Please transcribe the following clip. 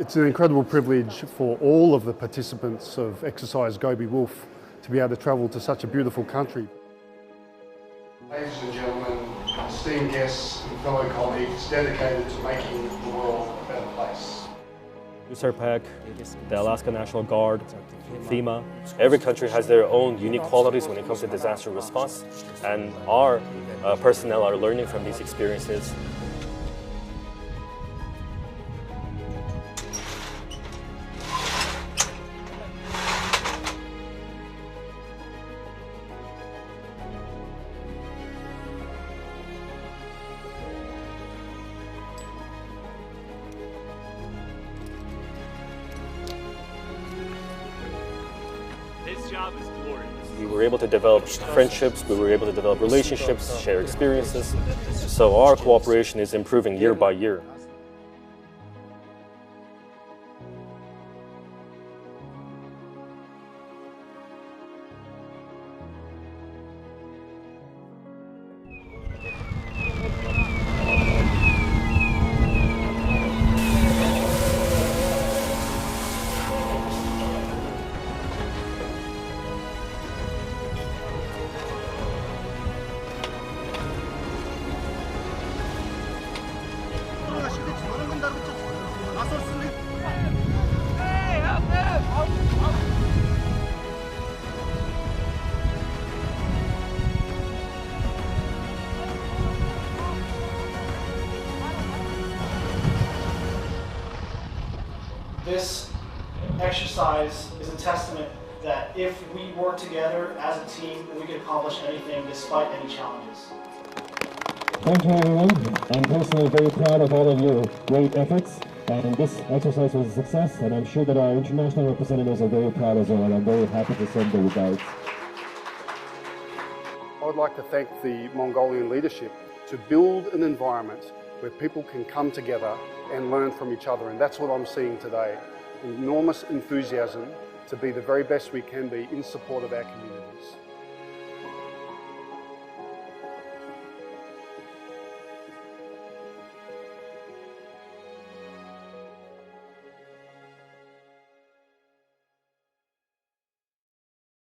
It's an incredible privilege for all of the participants of exercise Gobi Wolf to be able to travel to such a beautiful country. Ladies and gentlemen, esteemed guests and fellow colleagues dedicated to making the world a better place. USARPEC, the Alaska National Guard, FEMA. Every country has their own unique qualities when it comes to disaster response, and our personnel are learning from these experiences. This job is glorious. We were able to develop friendships, we were able to develop relationships, share experiences. So our cooperation is improving year by year. This exercise is a testament that if we work together as a team, we can accomplish anything despite any challenges. Thank you, everyone. I'm personally very proud of all of your great efforts, and this exercise was a success, and I'm sure that our international representatives are very proud as well, and I'm very happy to send the results. I would like to thank the Mongolian leadership to build an environment where people can come together and learn from each other, and that's what I'm seeing today. Enormous enthusiasm to be the very best we can be in support of our community.